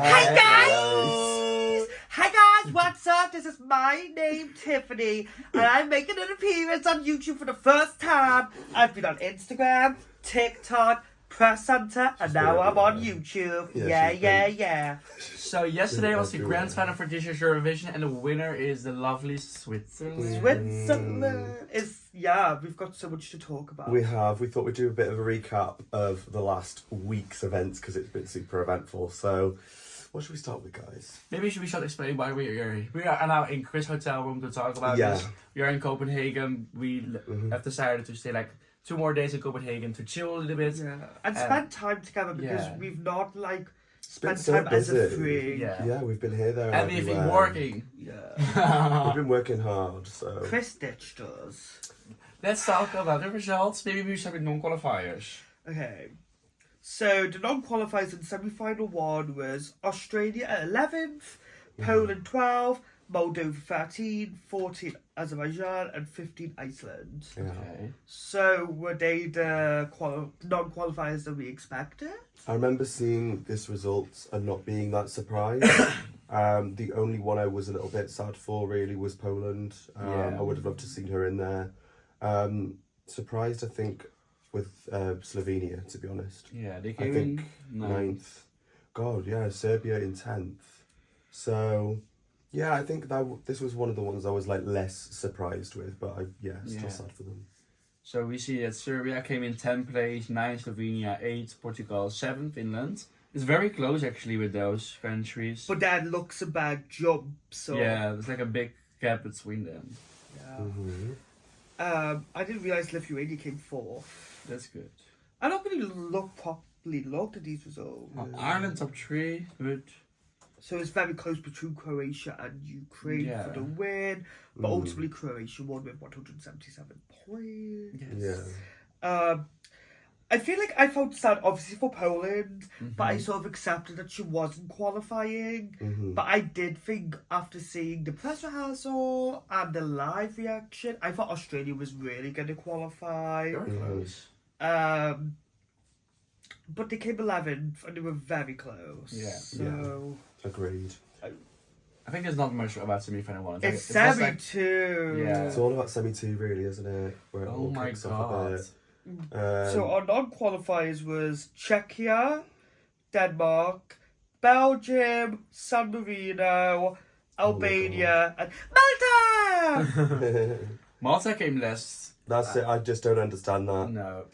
Hi guys! Hi guys, what's up? This is my name Tiffany and I'm making an appearance on YouTube for the first time. I've been on Instagram, TikTok, Press Center, and now I'm on YouTube. Yeah. So yesterday was the grand final for this year's Eurovision, and the winner is the lovely Switzerland. Switzerland is, we've got so much to talk about. We have. We thought we'd do a bit of a recap of the last week's events because it's been super eventful. So, what should we start with, guys? Maybe we should explain why we are now in Chris' hotel room to talk about this. We are in Copenhagen. We have decided to stay like 2 more days in Copenhagen to chill a little bit. Yeah, and spend time together because we've not spent so time as busy. a free. Yeah, we've been here, there, and we've been working. Yeah. We've been working hard, so. Chris ditched us. Let's talk about the results. Maybe we start with non-qualifiers. Okay. So the non-qualifiers in semi-final 1 was Australia at 11th, Poland 12, Moldova 13, 14 Azerbaijan, and 15 Iceland. Yeah. Okay. So were they the non-qualifiers that we expected? I remember seeing this result and not being that surprised. The only one I was a little bit sad for really was Poland. I would have loved to have seen her in there. Surprised, I think, with Slovenia, to be honest. Yeah, they I came think in 9th. God, yeah, Serbia in 10th. So, yeah, I think this was one of the ones I was like less surprised with, but still sad for them. So we see that Serbia came in 10th place, 9th Slovenia, 8th Portugal, 7th Finland. It's very close actually with those countries. But then Luxembourg jumped, so... Yeah, there's like a big gap between them. Yeah. I didn't realise Lithuania came 4th. That's good. I don't really properly looked at these results. Ireland top 3, good. So it's very close between Croatia and Ukraine for the win, but ultimately Croatia won with 177 points. Yes. I feel like I felt sad, obviously, for Poland, but I sort of accepted that she wasn't qualifying. But I did think, after seeing the press rehearsal and the live reaction, I thought Australia was really going to qualify. Very close. But they came 11th and they were very close. Yeah. So... Agreed. I think there's not much about semi-final 1. It's semi-2. Yeah. It's all about semi-2 really, isn't it? Where it all kicks off a bit. So our non-qualifiers was Czechia, Denmark, Belgium, San Marino, Albania, and Malta! Malta came last. That's it. I just don't understand that. No.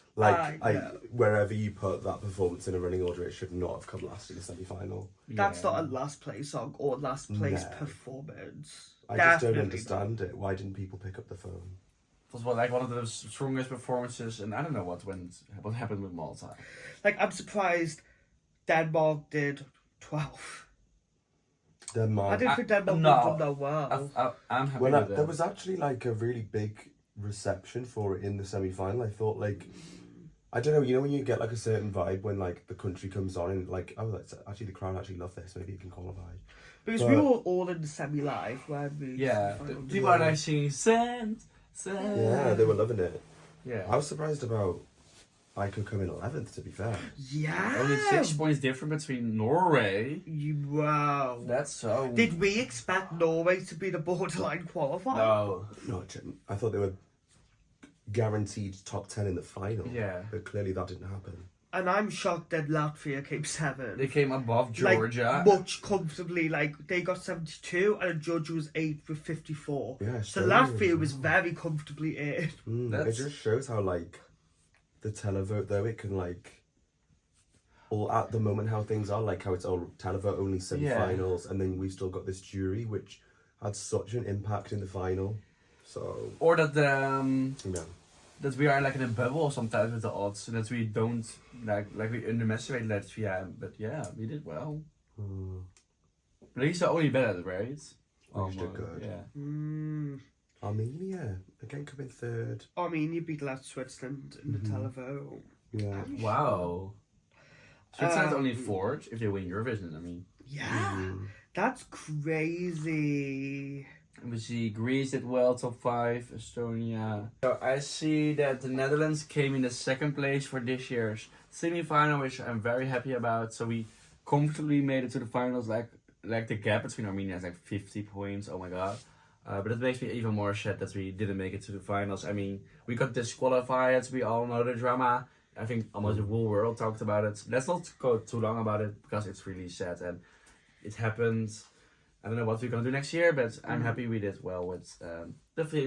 Wherever you put that performance in a running order, it should not have come last in the semi-final. That's not a last place song or last place performance. I just don't understand it. Why didn't people pick up the phone? It was like one of the strongest performances, and I don't know what happened with Malta. Like, I'm surprised Denmark did 12. Denmark. I didn't think Denmark would do that well. I'm happy with that. There was actually like a really big reception for it in the semi-final. I thought I don't know, you know when you get like a certain vibe when like the country comes on and like, oh, that's actually the crowd actually love this, maybe you can qualify. Because we were all in the semi-live, weren't we? Yeah, people are like singing send. Yeah, they were loving it. Yeah. I was surprised about I could come in 11th, to be fair. Yeah. Only 6 points different between Norway. Wow. That's so... Did we expect Norway to be the borderline qualifier? No. No, I didn't. I thought they were guaranteed top 10 in the final. Yeah. But clearly that didn't happen. And I'm shocked that Latvia came 7th. They came above Georgia. Much comfortably. They got 72 and Georgia was 8th with 54. Yeah, so Latvia was very comfortably in. It just shows how the televote though, it can all at the moment how things are, like how it's all televote only semi-finals and then we've still got this jury which had such an impact in the final. So or that that we are like in a bubble sometimes with the odds, so that we don't like we underestimate Latvia, but yeah, we did well. But at least they're only better, right? We did good. Yeah. Armenia again come in 3rd. Armenia beat Switzerland in the televote. Yeah. Wow. Switzerland's only 4th if they win Eurovision, I mean. Yeah. That's crazy. And we see Greece did well, top 5, Estonia. So I see that the Netherlands came in the 2nd place for this year's semi-final, which I'm very happy about. So we comfortably made it to the finals. Like the gap between Armenia is like 50 points. Oh my god. But it makes me even more sad that we didn't make it to the finals. I mean, we got disqualified. We all know the drama. I think almost the whole world talked about it. Let's not go too long about it because it's really sad and it happened. I don't know what we're gonna do next year, but I'm happy we did well with the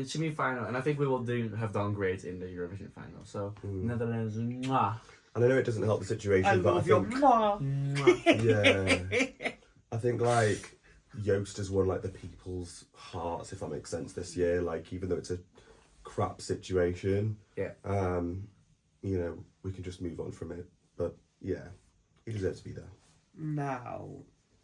semi-final, and I think we will have done great in the Eurovision final. So Netherlands, mwah. And I know it doesn't help the situation, I but love I your think mwah. yeah, I think like Joost has won like the people's hearts, if that makes sense, this year. Like even though it's a crap situation, Yeah. You know, we can just move on from it. But yeah, he deserves to be there. Now,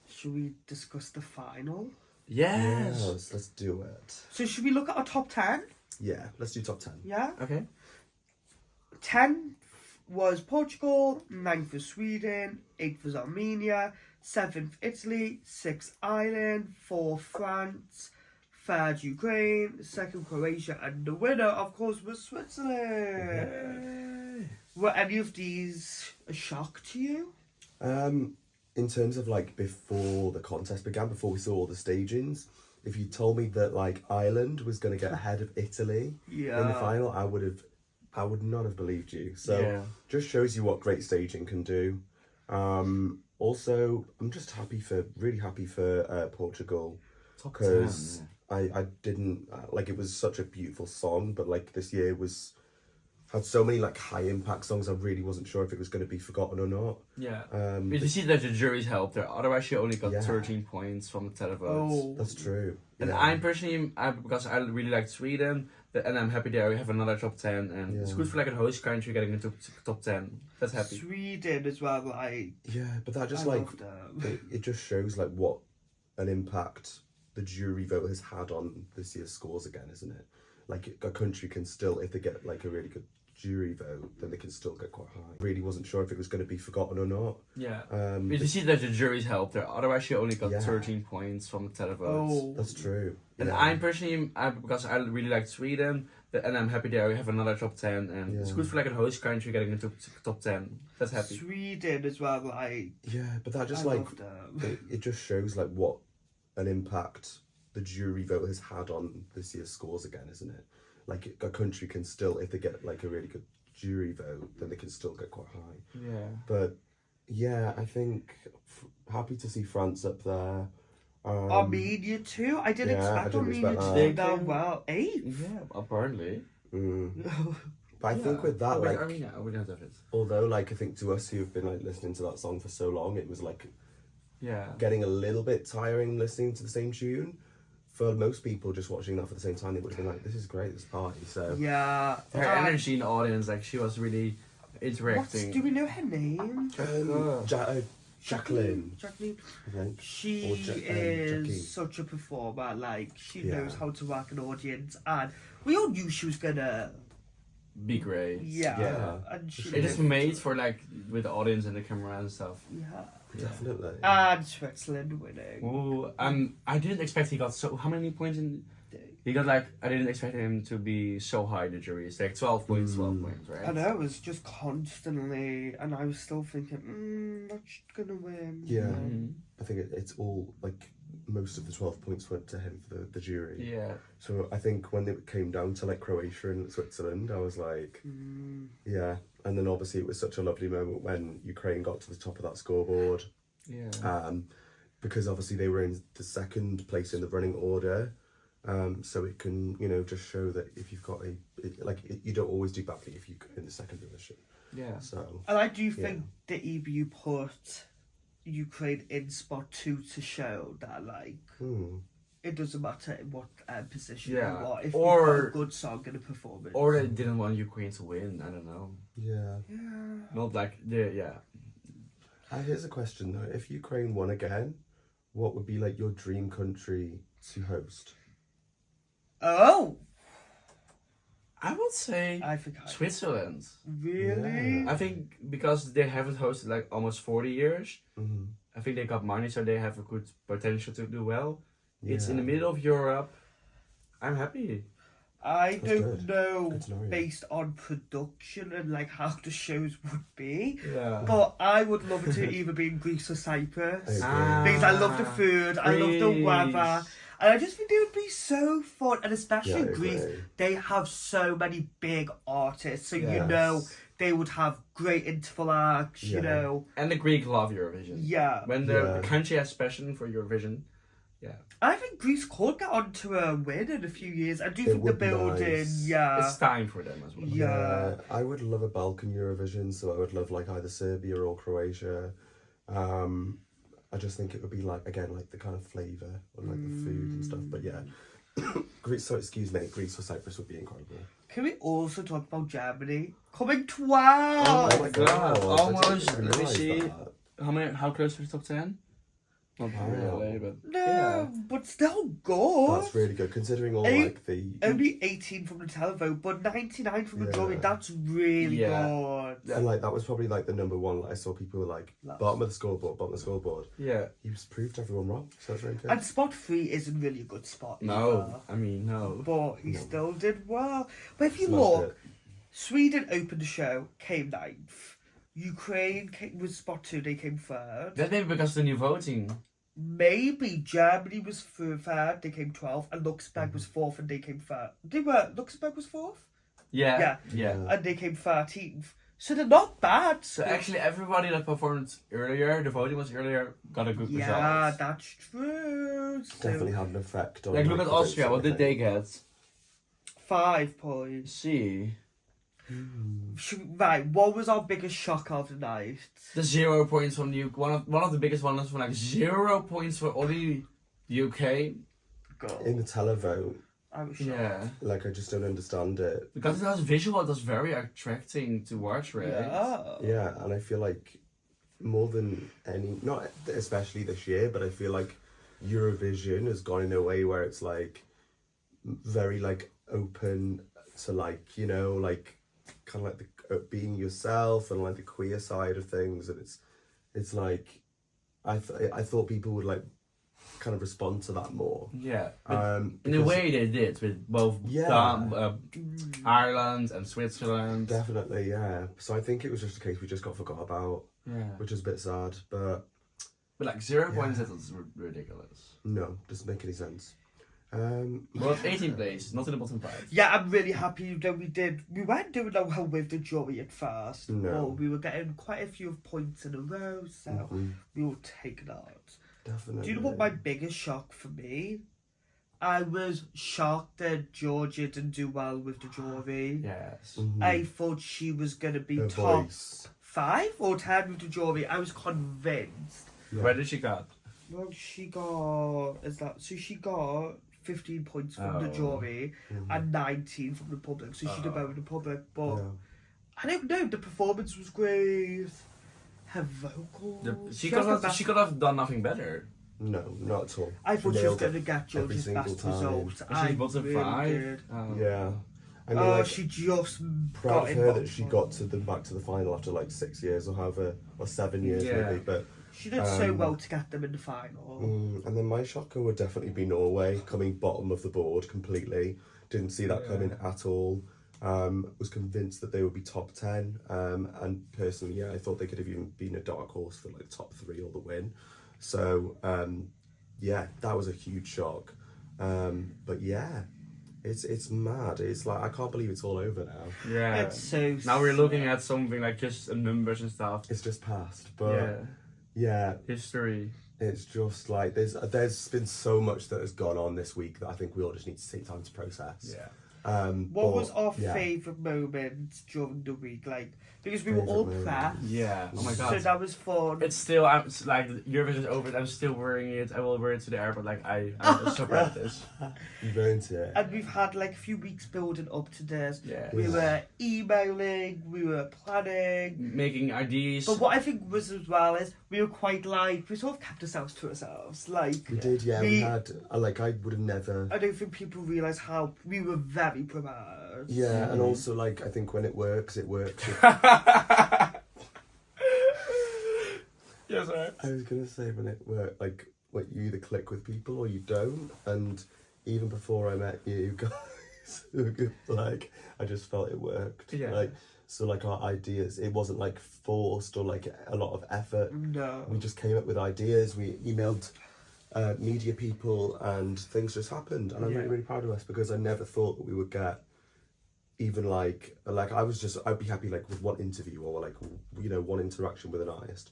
should we discuss the final? Yes. Yes, let's do it. So should we look at our top 10? Yeah, let's do top 10. Yeah? Okay. 10th was Portugal, 9th was Sweden, 8th was Armenia, 7th Italy, 6th Ireland, 4th France, 3rd Ukraine, 2nd Croatia, and the winner, of course, was Switzerland. Were any of these a shock to you? In terms of like before the contest began, before we saw all the stagings, if you told me that like Ireland was going to get ahead of Italy in the final, I would not have believed you. So just shows you what great staging can do. Also, I'm just really happy for Portugal, because I didn't like, it was such a beautiful song, but like this year had so many like high impact songs. I really wasn't sure if it was going to be forgotten or not. Yeah. But you see that the jury's helped there. Otherwise, she only got 13 points from the televotes. Oh, That's true. And I'm personally, because I really like Sweden, and I'm happy there we have another top 10, and it's good for like a host country getting into top 10. That's happy. Sweden as well, like. Yeah, but that just I like love them. it just shows like what an impact the jury vote has had on this year's scores again, isn't it? Like a country can still, if they get like a really good jury vote, then they can still get quite high. Really wasn't sure if it was going to be forgotten or not. Yeah. But you see that the jury's helped there. Otherwise, she only got 13 points from the televotes. Oh, That's true. And I'm personally, because I really like Sweden, and I'm happy there we have another top 10, and it's good for like a host country getting into top 10. That's happy. Sweden as well, like. Yeah, but that just I like love them. it just shows like what an impact the jury vote has had on this year's scores again, isn't it? Like a country can still, if they get like a really good jury vote, then they can still get quite high. Yeah. But yeah, I think happy to see France up there. Armenia too. I didn't expect Armenia to do that well. 8th. Yeah, apparently. But I think with that, like, Armenia, we don't have it. although like I think to us who've been like listening to that song for so long, it was like Yeah. getting a little bit tiring listening to the same tune. For most people just watching that for the same time, they would have been like, this is great, this party. So Yeah. Her energy in the audience, like she was really interacting. Do we know her name? Jacqueline, Jacqueline. I think. She Or Jackie. is such a performer. Like she knows how to work an audience, and we all knew she was gonna. Be great. Yeah. And she It is made for like with the audience and the camera and stuff. Yeah. Definitely. And Switzerland winning. Ooh, I didn't expect he got so. How many points in? He got like, I didn't expect him to be so high. The jury is like 12 points, 12 points, right? I know, it was just constantly, and I was still thinking, not gonna win. Yeah. I think it's all like most of the 12 points went to him for the jury. Yeah. So I think when it came down to like Croatia and Switzerland, I was like, yeah. And then obviously it was such a lovely moment when Ukraine got to the top of that scoreboard. Yeah. Because obviously they were in the second place in the running order. So it can, you know, just show that if you've got you don't always do badly if you're in the second position. Yeah. So. And I do think the EBU put Ukraine in spot 2 to show that, like, it doesn't matter in what position you are, if you've got a good song and a performance. Or they didn't want Ukraine to win, I don't know. Yeah. Not like, Here's a question though. If Ukraine won again, what would be like your dream country to host? Oh! I would say I forgot. Switzerland. Really? Yeah. I think because they haven't hosted like almost 40 years, I think they got money, so they have a good potential to do well. It's in the middle of Europe. I'm happy. I That's don't good. know Good to know, yeah. based on production and like how the shows would be, Yeah. but I would love it to either be in Greece or Cyprus. I agree. Because I love the food, I love the weather, Greece. and I just think they would be so fun. And especially Yeah, I in Greece, agree. they have so many big artists, so you Yes. know they would have great interval acts, you Yeah. know. And the Greek love Eurovision. Yeah. When the country has passion for Eurovision, yeah. I think Greece could get onto a win in a few years. I do It think the would be building, nice. yeah. It's time for them as well. Yeah. I would love a Balkan Eurovision, so I would love like either Serbia or Croatia. I just think it would be like, again, like the kind of flavour and like the food and stuff. But yeah, Greece or Cyprus would be incredible. Can we also talk about Germany? Coming 12! Oh my God. I Almost. didn't Let me realise see. that. How close to the top 10? Not really, but No, yeah. but still good. That's really good, considering all Eight- like the... Only 18 from the televote, but 99 from the Yeah. jury. That's really Yeah. good. And like that was probably like the number one. Like, I saw people were like Love. bottom of the scoreboard. Yeah. He was proved everyone wrong, so that's really good. And spot 3 isn't really a good spot. No. I mean, no. either. But he No. still did well. But if you Smashed look, it. Sweden opened the show, came 9th. Ukraine was spot 2, they came 3rd. That maybe because of the new voting. Maybe Germany was 3rd, they came 12th, and Luxembourg was 4th, and they came 3rd. Luxembourg was 4th? Yeah. Yeah. And they came 13th. So they're not bad. So actually, everybody that performed earlier, the voting was earlier, got a good yeah, result. that's true. So, Definitely had an effect on. Like, look like, at the Austria. What votes did and they get? 5 points. See. Right, what was our biggest shock of the night? The 0 points from the UK. One of the biggest ones from like 0 points for only UK. Go. everything. In the televote, I was shocked. Yeah. like I just don't understand it. Because it was visual, it was very attracting to watch, right? Yeah. Yeah, and I feel like more than any, not especially this year, but I feel like Eurovision has gone in a way where it's like very like open to like, you know, like kind of like the being yourself and like the queer side of things, and it's like I thought people would like kind of respond to that more. Yeah. In In a because- way they did with both Yeah. Ireland and Switzerland. Definitely, yeah. So I think it was just a case we just got forgot about, Yeah. which is a bit sad, but But like 0 Yeah. points, that was ridiculous. no, doesn't make any sense. Well, it's 18th place, not in the bottom 5. Yeah, I'm really happy that we weren't doing that well with the jury at first. No. But we were getting quite a few points in a row, so Mhm. we will take that. Definitely. Do you know what my biggest shock for me? I was shocked that Georgia didn't do well with the jury. Yes. Mhm. I thought she was going to be Her top voice. 5 or 10 with the jury. I was convinced. Yeah. Where did she got? Well, she got 15 points from the Oh. jury Mhm. and 19 from the public, so she did well with the public. But Yeah. I don't know, the performance was great. Her vocals. She has the best- could have done nothing better. No, not at all. I thought she was Nailed going to it get every Georgia's single best time. result. She's I bottom really 5. did. Yeah. I mean, Oh, like, she just proud got of in her bottom that she five. got to back to the final after like 6 years or however, or 7 years Yeah. maybe. But She did so Um, well to get them in the final. and then my shocker would definitely be Norway coming bottom of the board completely. Didn't see that coming at all. Was convinced that they would be top 10. And personally, yeah, I thought they could have even been a dark horse for like top 3 or the win. So yeah, that was a huge shock. But yeah, it's mad. It's like I can't believe it's all over now. Yeah. It's so Now we're sad. looking at something like just numbers and stuff. It's just past. But yeah, History. it's just like there's been so much that has gone on this week that I think we all just need to take time to process. Yeah. What was but, our yeah. favourite moment during the week? Like, because we were Favourite all moment. prepped. Yeah. Oh my So god. that was fun. It's still, it's like Eurovision is over. I'm still wearing it. I will wear it to the airport. Like I'm so proud of this. You've earned it. And we've had like a few weeks building up to this. Yeah. We were emailing, we were planning. Making IDs. But what I think was as well is we were quite like, we sort of kept ourselves to ourselves. Like, We did, yeah. We We- had like I would have never. I don't think people realise how we were very prepared. Yeah, and also like I think when it works, it works. Yes, sir. I was gonna say when it works, like you either click with people or you don't. And even before I met you, Like, I just felt it worked. Yeah. Like, so like our ideas, it wasn't like forced or like a lot of effort. No. We just came up with ideas. We emailed media people, and things just happened. And I'm really, really proud of us, because I never thought that we would get even like I'd be happy like with one interview or like, you know, one interaction with an artist,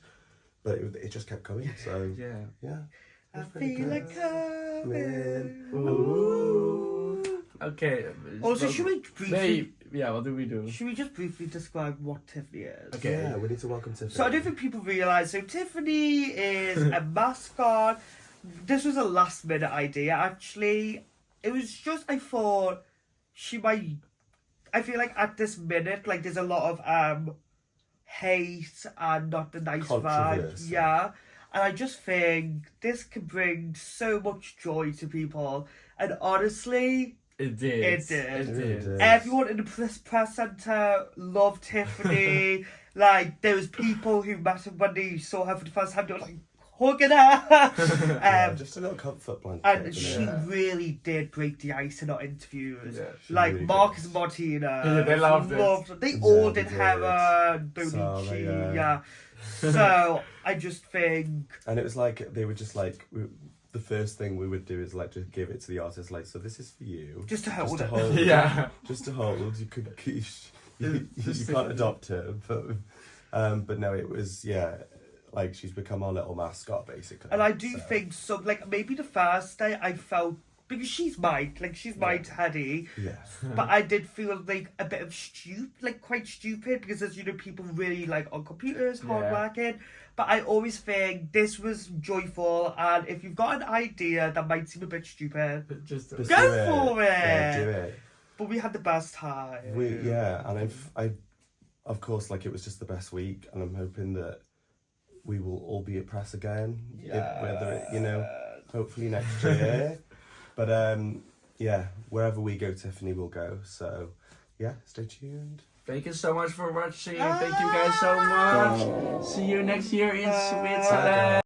but it just kept coming. So yeah. I feel like coming. Ooh. Okay. Also, should we briefly? What do we do? Should we just briefly describe what Tiffany is? Okay. Yeah, we need to welcome Tiffany. So I don't think people realise. So Tiffany is a mascot. This was a last minute idea. Actually, it was just I thought she might. I feel like at this minute, like there's a lot of hate and not the nice vibe. Controversy. Yeah. And I just think this can bring so much joy to people. And honestly, It did. It did. It did. everyone in the press centre loved Tiffany. Like, there was people who met her when they saw her for the first time, they were like hugging her. Yeah, just a little comfort blanket. And you she know? really did break the ice in our interviews. Yeah, she Like really Marcus did. and Martina. Yeah, they loved it. They Yeah, all they did did. Hera, Sarah, Bonici, yeah. So I just think And it was like, they were just like, the first thing we would do is like just give it to the artist, like, so this is for you. just to hold it. hold. Yeah. Just to hold. You could, you can't adopt her, but no, it was, yeah, like she's become our little mascot basically. And I do so. think so. Like maybe the first day I felt, because she's mine, like she's my Teddy. Yeah. But I did feel like a bit of quite stupid, because as you know, people really like on computers, hardworking. But I always think this was joyful, and if you've got an idea that might seem a bit stupid, Just Just Go do for it. Yeah, do it. but we had the best time. And I, of course, like it was just the best week, and I'm hoping that we will all be at press again. Whether it, you know, hopefully next year. But yeah, wherever we go, Tiffany will go. So yeah, stay tuned. Thank you so much for watching. Thank you guys so much. See you next year in Switzerland.